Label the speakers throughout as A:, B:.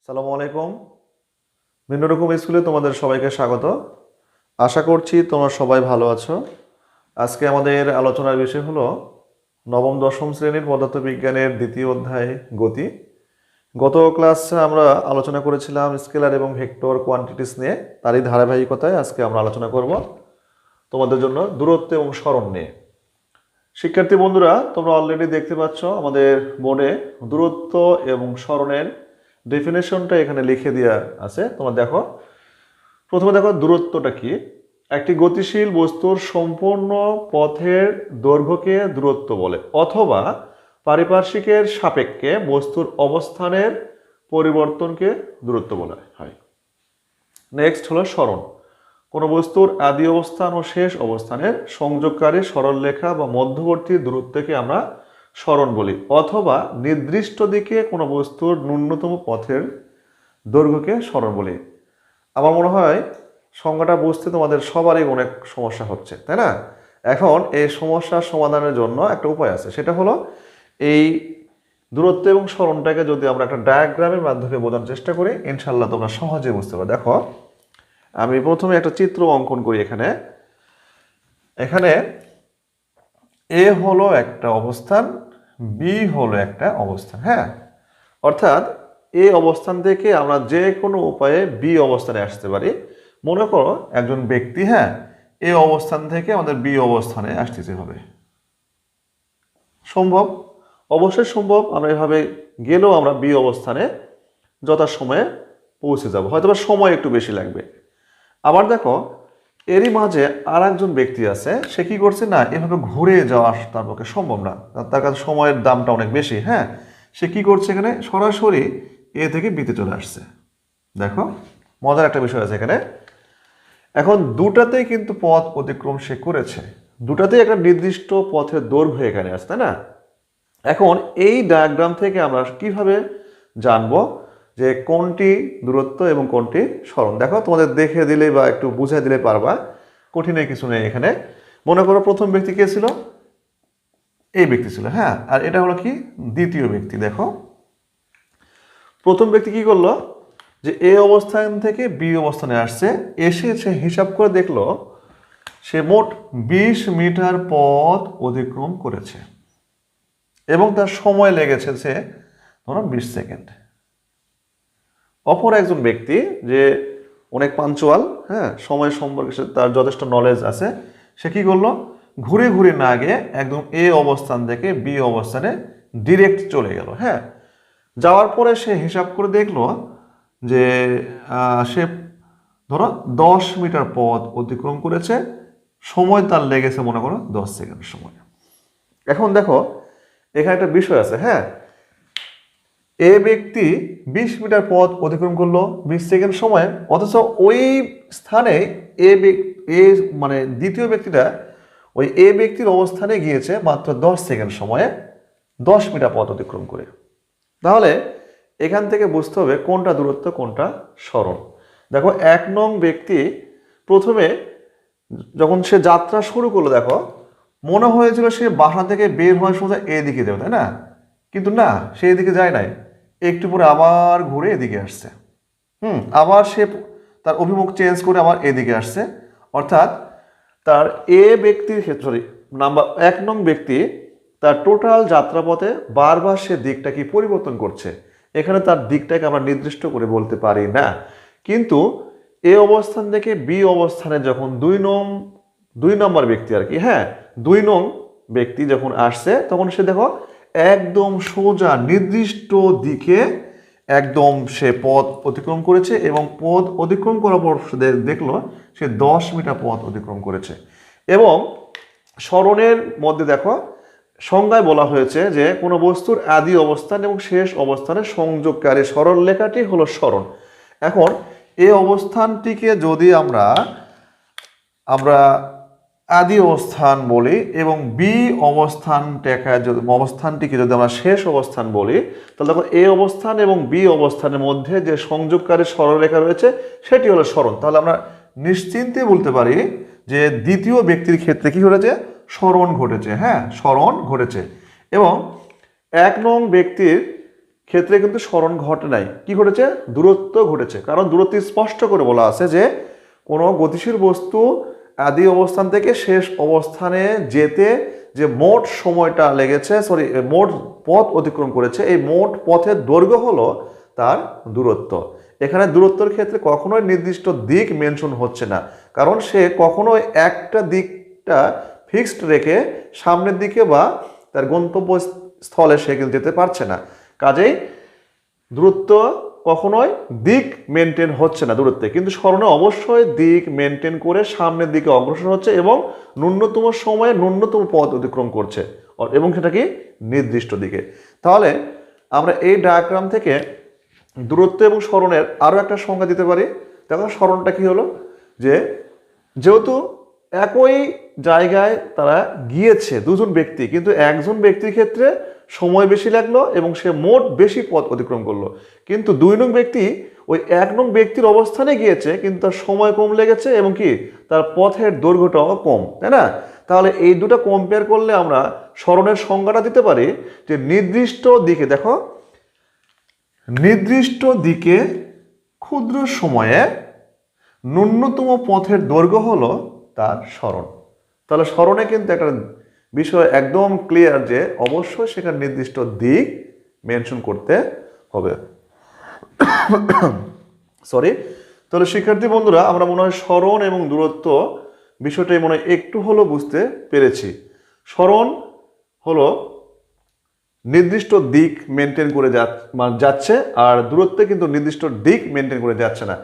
A: আসসালামু আলাইকুম। ভিন্নরকম স্কুলে তোমাদের সবাইকে স্বাগত। আশা করছি তোমরা সবাই ভালো আছো। আজকে আমাদের আলোচনার বিষয় হলো নবম দশম শ্রেণীর পদার্থবিজ্ঞানের দ্বিতীয় অধ্যায় গতি। গত ক্লাসে আমরা আলোচনা করেছিলাম স্কেলার এবং ভেক্টর কোয়ান্টিটিস নিয়ে। তারই ধারাবাহিকতায় আজকে আমরা আলোচনা করব তোমাদের জন্য দূরত্ব এবং সরণ নিয়ে। শিক্ষার্থী বন্ধুরা, তোমরা অলরেডি দেখতে পাচ্ছ আমাদের বোর্ডে দূরত্ব এবং সরণের ডেফিনেশনটা এখানে লিখে দেওয়া আছে। তোমরা দেখো, প্রথমে দেখো দূরত্বটা কি। একটি গতিশীল বস্তুর সম্পূর্ণ পথের দৈর্ঘ্যকে দূরত্ব বলে, অথবা পারিপার্শ্বিকের সাপেক্ষে বস্তুর অবস্থানের পরিবর্তনকে দূরত্ব বলা হয়। নেক্সট হলো সরণ। কোনো বস্তুর আদি অবস্থান ও শেষ অবস্থানের সংযোগকারী সরলরেখা বা মধ্যবর্তী দূরত্বকে আমরা সরণ বলি, অথবা নির্দিষ্ট দিকে কোনো বস্তুর ন্যূনতম পথের দৈর্ঘ্যকে সরণ বলি। আমার মনে হয় সংজ্ঞাটা বুঝতে তোমাদের সবারই অনেক সমস্যা হচ্ছে, তাই না? এখন এই সমস্যার সমাধানের জন্য একটা উপায় আছে, সেটা হলো এই দূরত্ব এবং সরণটাকে যদি আমরা একটা ডায়াগ্রামের মাধ্যমে বোঝানোর চেষ্টা করি, ইনশাল্লাহ তোমরা সহজে বুঝতে পারবে। দেখো, আমি প্রথমে একটা চিত্র অঙ্কন করি। এখানে এ হলো একটা অবস্থান, বি হলো একটা অবস্থান। হ্যাঁ, অর্থাৎ এ অবস্থান থেকে আমরা যে কোনো উপায়ে বি অবস্থানে আসতে পারি। মনে করো একজন ব্যক্তি, হ্যাঁ, এ অবস্থান থেকে আমাদের বি অবস্থানে আসতে হবে। সম্ভব, অবশ্যই সম্ভব। আমরা এভাবে গেলেও আমরা বি অবস্থানে যথাসময়ে পৌঁছে যাব, হয়তো বা সময় একটু বেশি লাগবে। আবার দেখো, এরই মাঝে আর একজন ব্যক্তি আছে, সে কি করছে না, এভাবে ঘুরে যাওয়া তার পক্ষে সম্ভব না, তার কাছে সময়ের দামটা অনেক বেশি। হ্যাঁ, সে কি করছে, এখানে সরাসরি এ থেকে বিতে চলে আসছে। দেখো, মজার একটা বিষয় আছে এখানে। এখন দুটাতেই কিন্তু পথ অতিক্রম সে করেছে, দুটাতেই একটা নির্দিষ্ট পথের দৈর্ঘ্য এখানে আছে, তাই না? এখন এই ডায়াগ্রাম থেকে আমরা কিভাবে জানবো যে কোনটি দূরত্ব এবং কোনটি সরণ? দেখো, তোমাদের দেখে দিলে বা একটু বুঝাই দিলে পারবা, কঠিনের কিছু নেই এখানে। মনে করো প্রথম ব্যক্তি কে ছিল? এই ব্যক্তি ছিল। হ্যাঁ, আর এটা হলো কি দ্বিতীয় ব্যক্তি। দেখো, প্রথম ব্যক্তি কি করলো, যে এ অবস্থান থেকে বি অবস্থানে আসছে, এসে সে হিসাব করে দেখলো সে মোট 20 মিটার পথ অতিক্রম করেছে এবং তার সময় লেগেছে সে ধরো 20 সেকেন্ড। অপর একজন ব্যক্তি যে অনেক পাঞ্চুয়াল, হ্যাঁ, সময় সম্পর্কে তার যথেষ্ট নলেজ আছে, সে কি করলো, ঘুরে ঘুরে না গিয়ে একদম এ অবস্থান থেকে বি অবস্থানে ডিরেক্ট চলে গেল। হ্যাঁ, যাওয়ার পরে সে হিসাব করে দেখলো যে সে ধরো 10 মিটার পথ অতিক্রম করেছে, সময় তার লেগেছে মনে করো 10 সেকেন্ড সময়। এখন দেখো, এখানে একটা বিষয় আছে। হ্যাঁ, এ ব্যক্তি 20 মিটার পথ অতিক্রম করলো 20 সেকেন্ড সময়ে, অথচ ওই স্থানে মানে দ্বিতীয় ব্যক্তিটা ওই এ ব্যক্তির অবস্থানে গিয়েছে মাত্র 10 সেকেন্ড সময়ে 10 মিটার পথ অতিক্রম করে। তাহলে এখান থেকে বুঝতে হবে কোনটা দূরত্ব কোনটা সরণ। দেখো, 1 নং ব্যক্তি প্রথমে যখন সে যাত্রা শুরু করলো, দেখো মনে হয়েছিল সে বাসা থেকে বের হওয়ার সোজা এদিকে যাবে, তাই না? কিন্তু না, সে এদিকে যায় নাই, একটু পরে আবার ঘুরে এদিকে আসছে। আবার সে তার অভিমুখ চেঞ্জ করে আবার এদিকে আসছে। অর্থাৎ তার এ ব্যক্তির ক্ষেত্রে নাম্বার 1 নং ব্যক্তি তার টোটাল যাত্রাপথে বারবার সে দিকটা কি পরিবর্তন করছে। এখানে তার দিকটাকে আমরা নির্দিষ্ট করে বলতে পারি না, কিন্তু এ অবস্থান থেকে বি অবস্থানে যখন 2 নম্বর ব্যক্তি আর কি, হ্যাঁ, 2 নং ব্যক্তি যখন আসছে, তখন সে দেখো একদম সোজা নির্দিষ্ট দিকে একদম সে পথ অতিক্রম করেছে এবং পথ অতিক্রম করার পর দেখলো সে 10 মিটার পথ অতিক্রম করেছে। এবং সরণের মধ্যে দেখো সংজ্ঞায় বলা হয়েছে যে কোনো বস্তুর আদি অবস্থান এবং শেষ অবস্থানের সংযোগকারী সরলরেখাটি হলো সরণ। এখন এই অবস্থানটিকে যদি আমরা আদি অবস্থান বলি এবং বি অবস্থানটিকে যদি আমরা শেষ অবস্থান বলি, তাহলে দেখো এ অবস্থান এবং বি অবস্থানের মধ্যে যে সংযোগকারী সরলরেখা রয়েছে সেটি হলো সরণ। তাহলে আমরা নিশ্চিন্তে বলতে পারি যে দ্বিতীয় ব্যক্তির ক্ষেত্রে কি ঘটেছে, সরণ ঘটেছে। হ্যাঁ, সরণ ঘটেছে। এবং 1 নং ব্যক্তির ক্ষেত্রে কিন্তু সরণ ঘটে নাই, কি ঘটেছে? দূরত্ব ঘটেছে। কারণ দূরত্ব স্পষ্ট করে বলা আছে যে কোনো গতিশীল বস্তু আদি অবস্থান থেকে শেষ অবস্থানে যেতে যে মোট সময়টা লেগেছে, মোট পথ অতিক্রম করেছে, এই মোট পথের দৈর্ঘ্য হলো তার দূরত্ব। এখানে দূরত্বের ক্ষেত্রে কখনোই নির্দিষ্ট দিক মেনশন হচ্ছে না, কারণ সে কখনোই একটা দিকটা ফিক্সড রেখে সামনের দিকে বা তার গন্তব্যস্থলে সে কিন্তু যেতে পারছে না। কাজেই দূরত্ব কখনোই দিক মেনটেন হচ্ছে না দূরত্বে, কিন্তু সরণে অবশ্যই দিক মেনটেন করে সামনের দিকে অগ্রসর হচ্ছে এবং ন্যূনতম সময়ে ন্যূনতম পথ অতিক্রম করছে, এবং সেটা কি? নির্দিষ্ট দিকে। তাহলে আমরা এই ডায়াগ্রাম থেকে দূরত্ব এবং সরণের আরও একটা সংজ্ঞা দিতে পারি। দেখো সরণটা কি হলো, যেহেতু একই জায়গায় তারা গিয়েছে দুজন ব্যক্তি, কিন্তু একজন ব্যক্তির ক্ষেত্রে সময় বেশি লাগলো এবং সে মোট বেশি পথ অতিক্রম করলো, কিন্তু 2 নং ব্যক্তি ওই 1 নং ব্যক্তির অবস্থানে গিয়েছে কিন্তু তার সময় কম লেগেছে এবং কি তার পথের দৈর্ঘ্যটাও কম, তাই না? তাহলে এই দুটো কম্পেয়ার করলে আমরা সরণের সংজ্ঞাটা দিতে পারি যে নির্দিষ্ট দিকে, দেখো নির্দিষ্ট দিকে ক্ষুদ্র সময়ে ন্যূনতম পথের দৈর্ঘ্য হলো তার সরণ। তাহলে সরণে কিন্তু একটা বিষয় একদম ক্লিয়ার যে অবশ্যই সেখানে নির্দিষ্ট দিক মেনশন করতে হবে। তাহলে শিক্ষার্থী বন্ধুরা, আমরা মনে হয় সরণ এবং দূরত্ব বিষয়টাই মনে হয় একটু হলো বুঝতে পেরেছি। সরণ হলো নির্দিষ্ট দিক মেনটেন করে যাচ্ছে, আর দূরত্বে কিন্তু নির্দিষ্ট দিক মেনটেন করে যাচ্ছে না।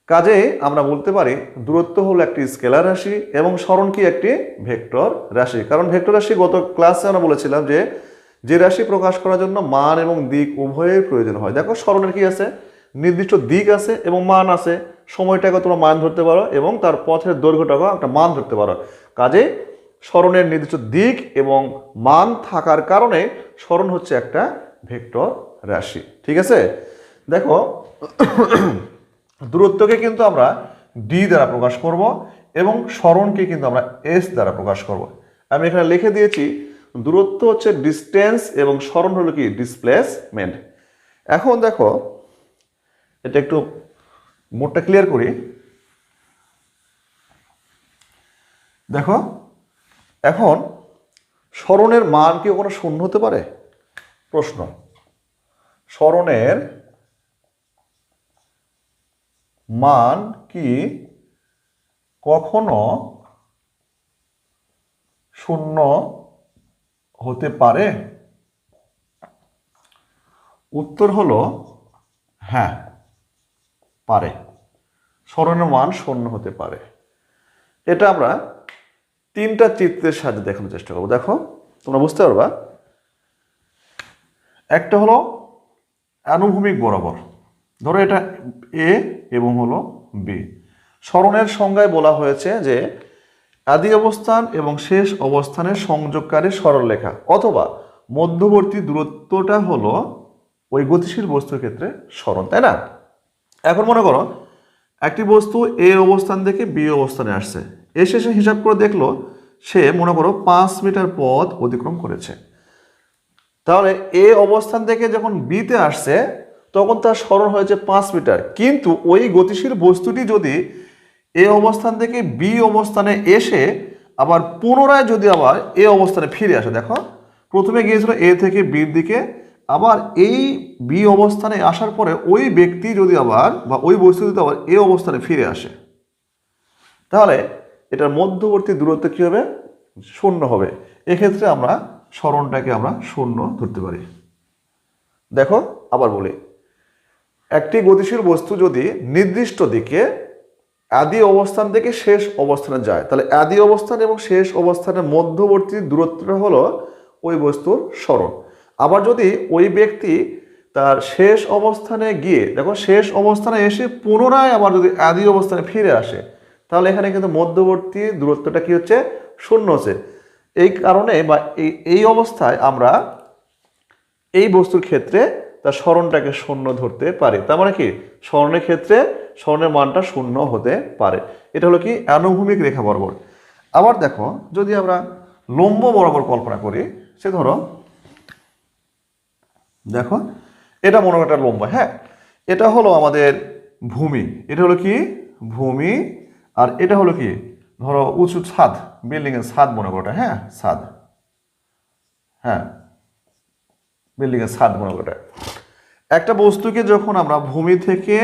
A: কাজে আমরা বলতে পারি দূরত্ব হলো একটি স্কেলার রাশি এবং সরণ কি? একটি ভেক্টর রাশি। কারণ ভেক্টর রাশি গত ক্লাসে আমরা বলেছিলাম যে রাশি প্রকাশ করার জন্য মান এবং দিক উভয়ের প্রয়োজন হয়। দেখো সরণের কি আছে? নির্দিষ্ট দিক আছে এবং মান আছে, সময়টাকে তোমরা মান ধরতে পারো এবং তার পথের দৈর্ঘ্যটাকে একটা মান ধরতে পারো। কাজে সরণের নির্দিষ্ট দিক এবং মান থাকার কারণে সরণ হচ্ছে একটা ভেক্টর রাশি। ঠিক আছে? দেখো দূরত্বকে কিন্তু আমরা ডি দ্বারা প্রকাশ করব এবং সরণকে কিন্তু আমরা এস দ্বারা প্রকাশ করব। আমি এখানে লিখে দিয়েছি দূরত্ব হচ্ছে ডিস্টেন্স এবং সরণ হলো কি? ডিসপ্লেসমেন্ট। এখন দেখো এটা একটু মোডটা ক্লিয়ার করি। দেখো এখন সরণের মান কি কখনো শূন্য হতে পারে? প্রশ্ন। সরণের মান কি কখনো শূন্য হতে পারে? উত্তর হলো হ্যাঁ, পারে। সরণের মান শূন্য হতে পারে। এটা আমরা 3টা চিত্রের সাহায্যে দেখানোর চেষ্টা করবো। দেখো তোমরা বুঝতে পারবা। একটা হলো আনুভূমিক বরাবর, ধরো এটা এ এবং হলো বি। সরণের সংজ্ঞায় বলা হয়েছে যে আদি অবস্থান এবং শেষ অবস্থানের সংযোগকারী সরলরেখা অথবা মধ্যবর্তী দূরত্বটা হলো ওই গতিশীল বস্তুর ক্ষেত্রে সরণ, তাই না? এখন মনে করো একটি বস্তু এ অবস্থান থেকে বি অবস্থানে আসছে, এসে সে হিসাব করে দেখলো সে মনে করো 5 মিটার পথ অতিক্রম করেছে। তাহলে এ অবস্থান থেকে যখন বিতে আসছে তখন তার সরণ হয়েছে 5 মিটার, কিন্তু ওই গতিশীল বস্তুটি যদি এ অবস্থান থেকে বি অবস্থানে এসে আবার পুনরায় যদি আবার এ অবস্থানে ফিরে আসে, দেখো প্রথমে গিয়েছিল এ থেকে বির দিকে, আবার এই বি অবস্থানে আসার পরে ওই ব্যক্তি যদি আবার বা ওই বস্তু যদি আবার এ অবস্থানে ফিরে আসে, তাহলে এটার মধ্যবর্তী দূরত্ব কি হবে? শূন্য হবে। এক্ষেত্রে আমরা সরণটাকে আমরা শূন্য ধরতে পারি। দেখো আবার বলি, একটি গতিশীল বস্তু যদি নির্দিষ্ট দিকে আদি অবস্থান থেকে শেষ অবস্থানে যায়, তাহলে আদি অবস্থান এবং শেষ অবস্থানের মধ্যবর্তী দূরত্বটা হলো ওই বস্তুর সরণ। আবার যদি ওই ব্যক্তি তার শেষ অবস্থানে গিয়ে, দেখো শেষ অবস্থানে এসে পুনরায় আবার যদি আদি অবস্থানে ফিরে আসে, তাহলে এখানে কিন্তু মধ্যবর্তী দূরত্বটা কি হচ্ছে? শূন্য হচ্ছে। এই কারণে বা এই অবস্থায় আমরা এই বস্তুর ক্ষেত্রে তার সরণটাকে শূন্য ধরতে পারি। তার মানে কি সরণের ক্ষেত্রে সরণের মানটা শূন্য হতে পারে। এটা হলো কি? আনুভূমিক রেখা বরাবর। আবার দেখো যদি আমরা লম্ব বরাবর কল্পনা করি, সে ধরো দেখো এটা মনে করো একটা লম্বা, হ্যাঁ। এটা হলো আমাদের ভূমি, এটা হলো কি ভূমি, আর এটা হলো কি ধরো উঁচু ছাদ, বিল্ডিং এর ছাদ মনে করো, হ্যাঁ ছাদ, হ্যাঁ বিল্ডিং এর ছাদ মনে করো। একটা বস্তুকে যখন আমরা ভূমি থেকে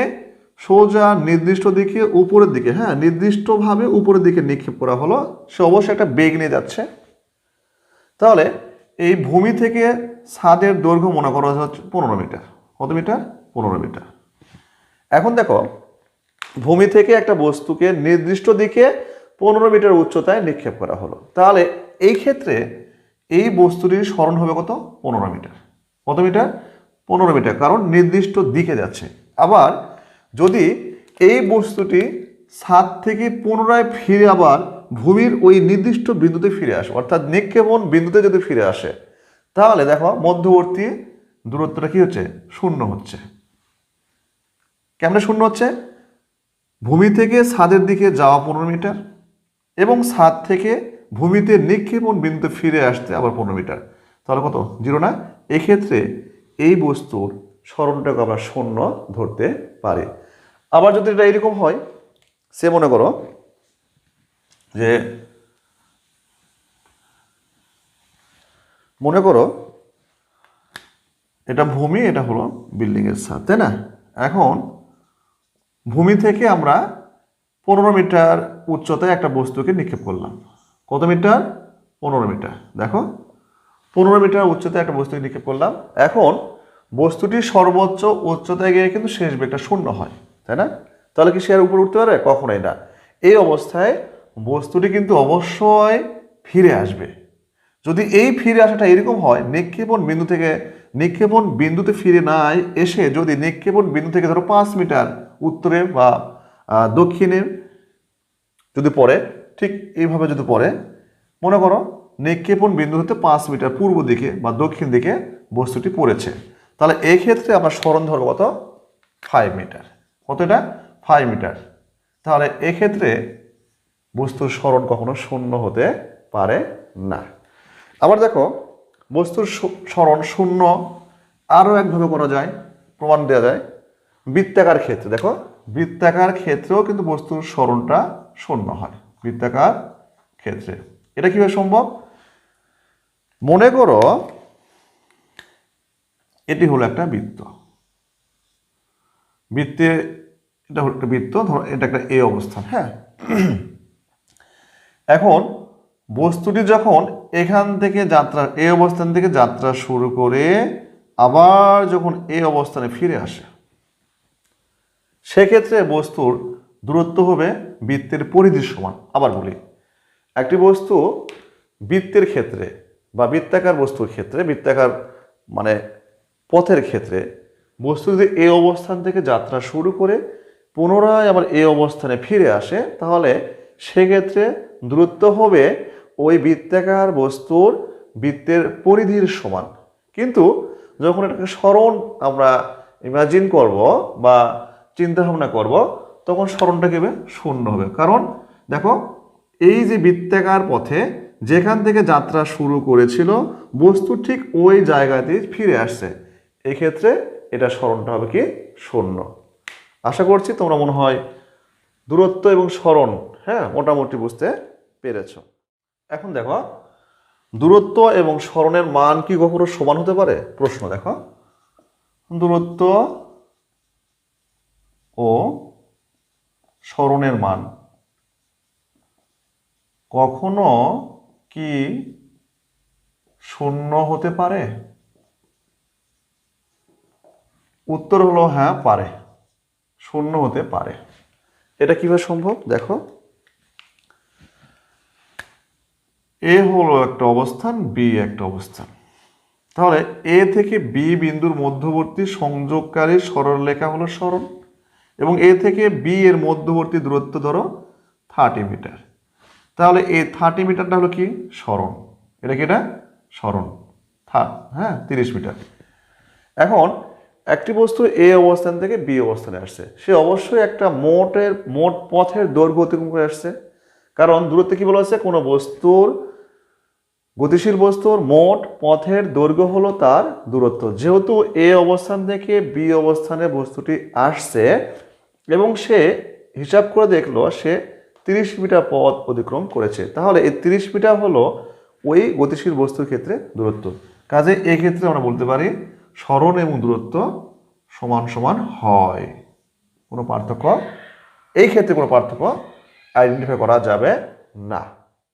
A: সোজা নির্দিষ্ট দিকে উপরের দিকে, হ্যাঁ নির্দিষ্টভাবে উপরের দিকে নিক্ষেপ করা হলো, সে অবশ্যই একটা বেগ নিয়ে যাচ্ছে। তাহলে এই ভূমি থেকে ছাদের দৈর্ঘ্য মনে করা হচ্ছে 15 মিটার। কত মিটার? 15 মিটার। এখন দেখো ভূমি থেকে একটা বস্তুকে নির্দিষ্ট দিকে 15 মিটার উচ্চতায় নিক্ষেপ করা হলো, তাহলে এই ক্ষেত্রে এই বস্তুটির সরণ হবে কত? 15 মিটার। কত মিটার? 15 মিটার, কারণ নির্দিষ্ট দিকে যাচ্ছে। আবার যদি এই বস্তুটি ছাদ থেকে পুনরায় ফিরে আবার ভূমির ওই নির্দিষ্ট বিন্দুতে ফিরে আসে, অর্থাৎ নিক্ষেপণ বিন্দুতে যদি ফিরে আসে, তাহলে দেখো মধ্যবর্তী দূরত্বটা কি হচ্ছে? শূন্য হচ্ছে। কেমনে শূন্য হচ্ছে? ভূমি থেকে ছাদের দিকে যাওয়া 15 মিটার এবং ছাদ থেকে ভূমিতে নিক্ষেপণ বিন্দুতে ফিরে আসতে আবার 15 মিটার, তাহলে কত? 0 না? এক্ষেত্রে এই বস্তুর সরণটাকে আমরা শূন্য ধরতে পারি। আবার যদি এটা এরকম হয়, সে মনে করো যে এটা ভূমি, এটা হলো বিল্ডিং এর ছাদ, তাই না? এখন ভূমি থেকে আমরা 15 মিটার উচ্চতায় একটা বস্তুকে নিক্ষেপ করলাম। কত মিটার? 15 মিটার। দেখো 15 মিটার উচ্চতায় একটা বস্তুকে নিক্ষেপ করলাম। এখন বস্তুটির সর্বোচ্চ উচ্চতায় গিয়ে কিন্তু শেষ বেগটা শূন্য হয়, তাই না? তাহলে কি সে আর উপরে উঠতে পারে? কখনোই না। এই অবস্থায় বস্তুটি কিন্তু অবশ্যই ফিরে আসবে। যদি এই ফিরে আসাটা এরকম হয়, নিক্ষেপণ বিন্দুতে ফিরে না এসে যদি নিক্ষেপণ বিন্দু থেকে ধরো 5 মিটার উত্তরে বা দক্ষিণে যদি পড়ে, ঠিক এইভাবে যদি পড়ে, মনে করো নিক্ষেপণ বিন্দু হতে 5 মিটার পূর্ব দিকে বা দক্ষিণ দিকে বস্তুটি পড়েছে, তাহলে এই ক্ষেত্রে আমরা সরণ ধরবো কত? 5 মিটার। কত এটা? 5 মিটার। তাহলে এক্ষেত্রে বস্তুর সরণ কখনো শূন্য হতে পারে না। আবার দেখো বস্তুর সরণ শূন্য আরও একভাবে করা যায়, প্রমাণ দেওয়া যায় বৃত্তাকার ক্ষেত্রে। দেখো বৃত্তাকার ক্ষেত্রেও কিন্তু বস্তুর সরণটা শূন্য হয়, বৃত্তাকার ক্ষেত্রে। এটা কিভাবে সম্ভব? মনে করো এটি হলো একটা বৃত্ত, এটা হলো একটা বৃত্ত, ধরো এটা একটা এ অবস্থান, হ্যাঁ। এখন বস্তুটি যখন এখান থেকে এই অবস্থান থেকে যাত্রা শুরু করে আবার যখন এই অবস্থানে ফিরে আসে, সেক্ষেত্রে বস্তুর দূরত্ব হবে বৃত্তের পরিধির সমান। আবার বলি, একটি বস্তু বৃত্তের ক্ষেত্রে বা বৃত্তাকার বস্তুর ক্ষেত্রে, বৃত্তাকার মানে পথের ক্ষেত্রে, বস্তু যদি এই অবস্থান থেকে যাত্রা শুরু করে পুনরায় আবার এই অবস্থানে ফিরে আসে, তাহলে সেক্ষেত্রে দূরত্ব হবে ওই বৃত্তাকার বস্তুর বৃত্তের পরিধির সমান। কিন্তু যখন এটাকে সরণ আমরা ইমাজিন করব বা চিন্তা ভাবনা করব, তখন সরণটা কি হবে? শূন্য হবে। কারণ দেখো এই যে বৃত্তাকার পথে যেখান থেকে যাত্রা শুরু করেছিল, বস্তু ঠিক ওই জায়গাতেই ফিরে আসছে, এক্ষেত্রে এটা সরণটা হবে কি? শূন্য। আশা করছি তোমরা মনে হয় দূরত্ব এবং সরণ, হ্যাঁ মোটামুটি বুঝতে পেরেছ। এখন দেখো দূরত্ব এবং সরণের মান কি কখনো সমান হতে পারে? প্রশ্ন দেখো, দূরত্ব ও সরণের মান কখনো কি শূন্য হতে পারে? উত্তর হলো হ্যাঁ পারে, শূন্য হতে পারে। এটা কিভাবে সম্ভব? দেখো এ হলো একটা অবস্থান, বি একটা অবস্থান। তাহলে এ থেকে বি বিন্দুর মধ্যবর্তী সংযোগকারী সরলরেখা হলো সরণ, এবং এ থেকে বি এর মধ্যবর্তী দূরত্ব ধরো 30 মিটার। তাহলে এই 30 মিটারটা হলো কি? সরণ। এটা কি? এটা সরণ, হ্যাঁ 30 মিটার। এখন একটি বস্তু এ অবস্থান থেকে বি অবস্থানে আসছে, সে অবশ্যই একটা মোট পথের দৈর্ঘ্য অতিক্রম করে আসছে। কারণ দূরত্বে কি বলা হচ্ছে? কোনো বস্তুর গতিশীল বস্তুর মোট পথের দৈর্ঘ্য হলো তার দূরত্ব। যেহেতু এ অবস্থান থেকে বি অবস্থানে বস্তুটি আসছে এবং সে হিসাব করে দেখলো সে 30 মিটার পথ অতিক্রম করেছে, তাহলে এই 30 মিটার হলো ওই গতিশীল বস্তুর ক্ষেত্রে দূরত্ব। কাজে এই ক্ষেত্রে আমরা বলতে পারি সরণ এবং দূরত্ব সমান সমান হয়। কোনো পার্থক্য এই ক্ষেত্রে কোনো পার্থক্য আইডেন্টিফাই করা যাবে না।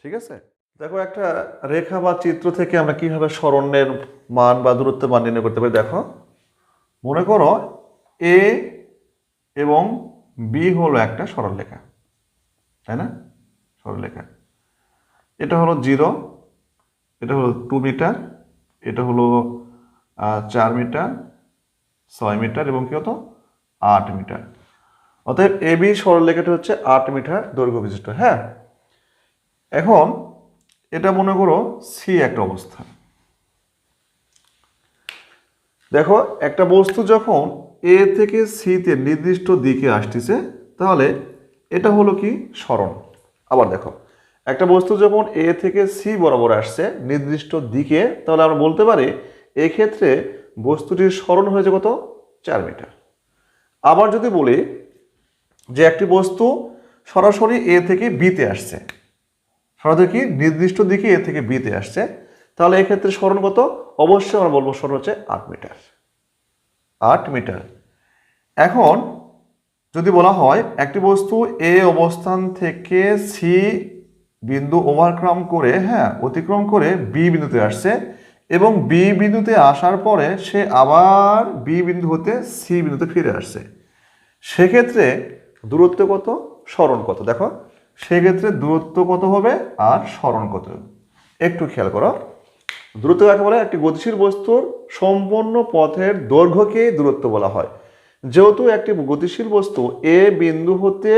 A: ঠিক আছে, দেখো একটা রেখা বা চিত্র থেকে আমরা কিভাবে সরণের মান বা দূরত্বের মান নির্ণয় করতে পারি। দেখো, মনে করো এ এবং বি হলো একটা সরলরেখা, তাই না? সরলরেখা, এটা হলো 0, এটা হলো 2 মিটার, এটা হলো 4 মিটার, 6 মিটার এবং কি হতো 8 মিটার। অতএব এ বি সরলরেখাটা হচ্ছে 8 মিটার দৈর্ঘ্য বিশিষ্ট। হ্যাঁ, এখন এটা মনে করো সি একটা অবস্থান। দেখো, একটা বস্তু যখন এ থেকে সিতে নির্দিষ্ট দিকে আসতেছে তাহলে এটা হলো কি সরণ। আবার দেখো, একটা বস্তু যখন এ থেকে সি বরাবর আসছে নির্দিষ্ট দিকে, তাহলে আমরা বলতে পারি এক্ষেত্রে বস্তুটির সরণ হয়েছে কত? 4 মিটার। আবার যদি বলি যে একটি বস্তু সরাসরি এ থেকে বিতে আসছে, সরাসরি কি নির্দিষ্ট দিকে এ থেকে বিতে আসছে, তাহলে এক্ষেত্রে সরণ কত? অবশ্যই আমরা বলবো সরণ হচ্ছে 8 মিটার। 8 মিটার। এখন যদি বলা হয় একটি বস্তু এ অবস্থান থেকে সি বিন্দু ওভারক্রাম করে, হ্যাঁ, অতিক্রম করে বি বিন্দুতে আসছে এবং বি বিন্দুতে আসার পরে সে আবার বি বিন্দু হতে সি বিন্দুতে ফিরে আসছে, সেক্ষেত্রে দূরত্ব কত, সরণ কত? দেখো, সেক্ষেত্রে দূরত্ব কত হবে আর সরণ কত? একটু খেয়াল করো। দূরত্ব কাকে বলে? একটি গতিশীল বস্তুর সম্পূর্ণ পথের দৈর্ঘ্যকে দূরত্ব বলা হয়। যেহেতু একটি গতিশীল বস্তু এ বিন্দু হতে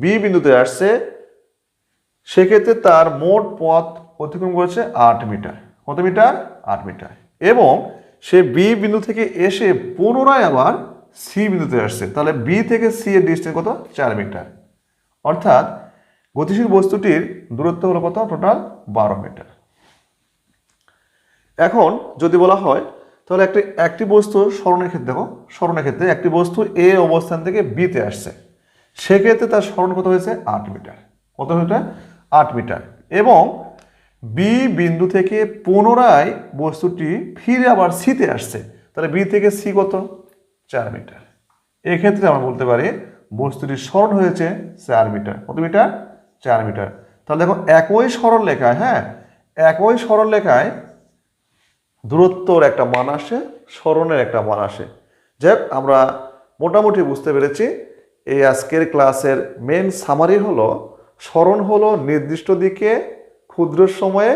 A: বি বিন্দুতে আসছে, সেক্ষেত্রে তার মোট পথ অতিক্রম করেছে 8 মিটার। কত মিটার? 8 মিটার। এবং সে বি বিন্দু থেকে এসে পুনরায় আবার সি বিন্দুতে আসছে, তাহলে বি থেকে সি এর ডিস্টেন্স কত? 4 মিটার। অর্থাৎ গতিশীল বস্তুটির দূরত্ব হলো কত? Total 12 metre. এখন যদি বলা হয় তাহলে একটি বস্তুর সরণের ক্ষেত্রে, দেখো সরণের ক্ষেত্রে একটি বস্তু এ অবস্থান থেকে বিতে আসছে, সেক্ষেত্রে তার সরণ কত হয়েছে? 8 মিটার। কত মিটার? 8 মিটার। এবং বি বিন্দু থেকে পুনরায় বস্তুটি ফিরে আবার সিতে আসছে, তাহলে বি থেকে সি কত? 4 মিটার। এক্ষেত্রে আমরা বলতে পারি বস্তুটির সরণ হয়েছে 4 মিটার। কত মিটার? 4 মিটার। তাহলে দেখো, একই সরলরেখায়, হ্যাঁ, একই সরলরেখায় দূরত্বর একটা মান আসে, সরণের একটা মান আসে। যাক, আমরা মোটামুটি বুঝতে পেরেছি। এই আজকের ক্লাসের মেন সামারি হলো সরণ হলো নির্দিষ্ট দিকে ক্ষুদ্র সময়ে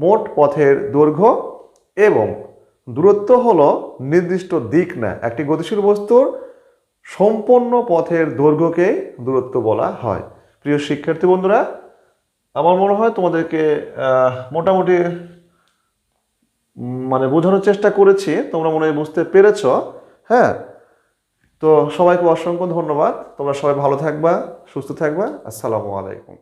A: মোট পথের দৈর্ঘ্য এবং দূরত্ব হলো নির্দিষ্ট দিক না, একটি গতিশীল বস্তুর সম্পূর্ণ পথের দৈর্ঘ্যকে দূরত্ব বলা হয়। প্রিয় শিক্ষার্থী বন্ধুরা, আমার মনে হয় তোমাদেরকে মোটামুটি বোঝানোর চেষ্টা করেছি, তোমরা মনে হয় বুঝতে পেরেছ। হ্যাঁ, তো সবাইকে অসংখ্য ধন্যবাদ। তোমরা সবাই ভালো থাকবা, সুস্থ থাকবা। আসসালামু আলাইকুম।